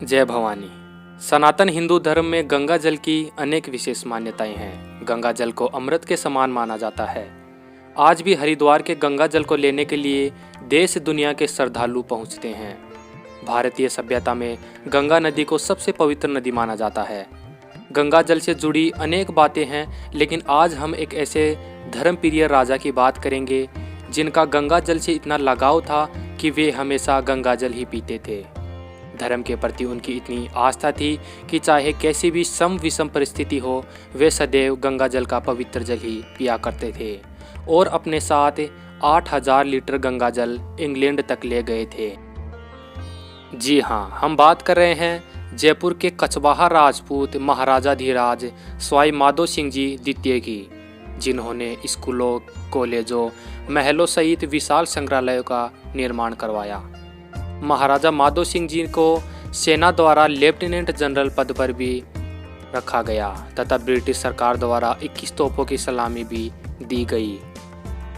जय भवानी। सनातन हिंदू धर्म में गंगा जल की अनेक विशेष मान्यताएं हैं। गंगा जल को अमृत के समान माना जाता है। आज भी हरिद्वार के गंगा जल को लेने के लिए देश दुनिया के श्रद्धालु पहुंचते हैं। भारतीय सभ्यता में गंगा नदी को सबसे पवित्र नदी माना जाता है। गंगा जल से जुड़ी अनेक बातें हैं, लेकिन आज हम एक ऐसे धर्मप्रिय राजा की बात करेंगे जिनका गंगा जल से इतना लगाव था कि वे हमेशा गंगा जल ही पीते थे। धर्म के प्रति उनकी इतनी आस्था थी कि चाहे कैसी भी सम विषम परिस्थिति हो, वे सदैव गंगा जल का पवित्र जल ही पिया करते थे और अपने साथ 8000 लीटर गंगा जल इंग्लैंड तक ले गए थे। जी हाँ, हम बात कर रहे हैं जयपुर के कचवाहा राजपूत महाराजा धीराज स्वाई माधो सिंह जी द्वितीय की, जिन्होंने स्कूलों, कॉलेजों, महलों सहित विशाल संग्रहालयों का निर्माण करवाया। महाराजा माधो सिंह जी को सेना द्वारा लेफ्टिनेंट जनरल पद पर भी रखा गया तथा ब्रिटिश सरकार द्वारा 21 तोपों की सलामी भी दी गई।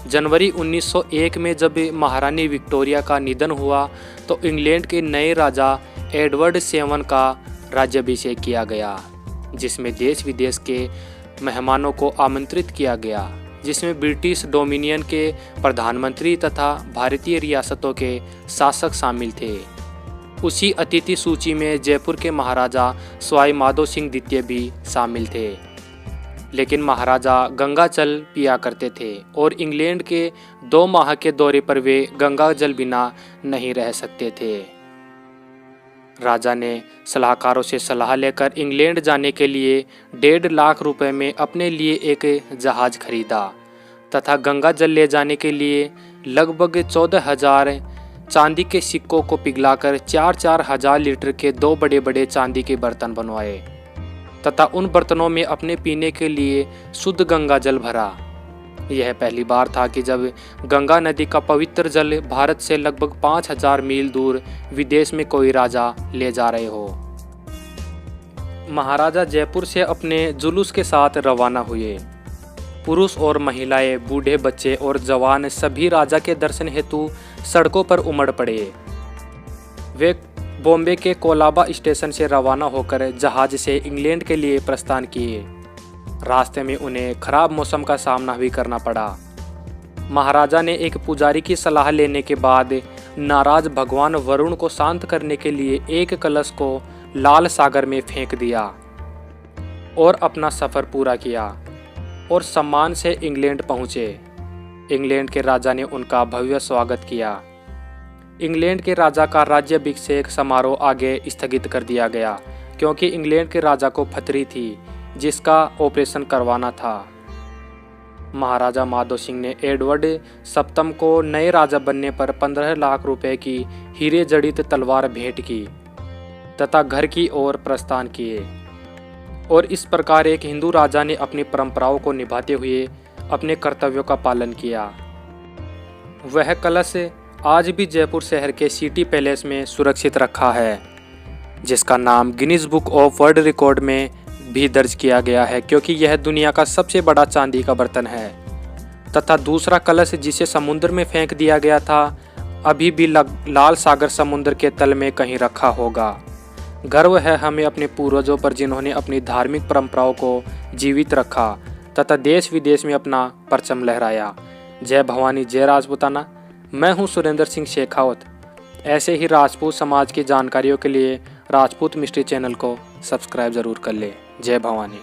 जनवरी 1901 में जब महारानी विक्टोरिया का निधन हुआ तो इंग्लैंड के नए राजा एडवर्ड सेवन का राज्याभिषेक किया गया, जिसमें देश विदेश के मेहमानों को आमंत्रित किया गया, जिसमें ब्रिटिश डोमिनियन के प्रधानमंत्री तथा भारतीय रियासतों के शासक शामिल थे। उसी अतिथि सूची में जयपुर के महाराजा स्वाई माधो सिंह द्वितीय भी शामिल थे। लेकिन महाराजा गंगा जल पिया करते थे और इंग्लैंड के 2 माह के दौरे पर वे गंगा जल बिना नहीं रह सकते थे। राजा ने सलाहकारों से सलाह लेकर इंग्लैंड जाने के लिए 1.5 लाख रुपए में अपने लिए एक जहाज खरीदा तथा गंगा जल ले जाने के लिए लगभग 14,000 चांदी के सिक्कों को पिघलाकर 4-4 हजार लीटर के 2 बड़े बड़े चांदी के बर्तन बनवाए तथा उन बर्तनों में अपने पीने के लिए शुद्ध गंगा जल भरा। यह पहली बार था कि जब गंगा नदी का पवित्र जल भारत से लगभग 5000 मील दूर विदेश में कोई राजा ले जा रहे हो। महाराजा जयपुर से अपने जुलूस के साथ रवाना हुए। पुरुष और महिलाएं, बूढ़े, बच्चे और जवान सभी राजा के दर्शन हेतु सड़कों पर उमड़ पड़े। वे बॉम्बे के कोलाबा स्टेशन से रवाना होकर जहाज से इंग्लैंड के लिए प्रस्थान किए। रास्ते में उन्हें खराब मौसम का सामना भी करना पड़ा। महाराजा ने एक पुजारी की सलाह लेने के बाद नाराज भगवान वरुण को शांत करने के लिए एक कलश को लाल सागर में फेंक दिया और अपना सफ़र पूरा किया और सम्मान से इंग्लैंड पहुँचे। इंग्लैंड के राजा ने उनका भव्य स्वागत किया। इंग्लैंड के राजा का राज्याभिषेक समारोह आगे स्थगित कर दिया गया क्योंकि इंग्लैंड के राजा को फतरी थी जिसका ऑपरेशन करवाना था। महाराजा माधो सिंह ने एडवर्ड सप्तम को नए राजा बनने पर 15 लाख रुपए की हीरे जड़ित तलवार भेंट की तथा घर की ओर प्रस्थान किए। और इस प्रकार एक हिंदू राजा ने अपनी परंपराओं को निभाते हुए अपने कर्तव्यों का पालन किया। वह कलश आज भी जयपुर शहर के सिटी पैलेस में सुरक्षित रखा है, जिसका नाम Guinness book of world record में भी दर्ज किया गया है क्योंकि यह दुनिया का सबसे बड़ा चांदी का बर्तन है। तथा दूसरा कलश जिसे समुद्र में फेंक दिया गया था अभी भी लाल सागर समुद्र के तल में कहीं रखा होगा। गर्व है हमें अपने पूर्वजों पर जिन्होंने अपनी धार्मिक परंपराओं को जीवित रखा तथा देश विदेश में अपना परचम लहराया। जय भवानी, जय राजपूताना। मैं हूँ सुरेंद्र सिंह शेखावत। ऐसे ही राजपूत समाज की जानकारियों के लिए राजपूत मिस्ट्री चैनल को सब्सक्राइब ज़रूर कर ले। जय भवानी।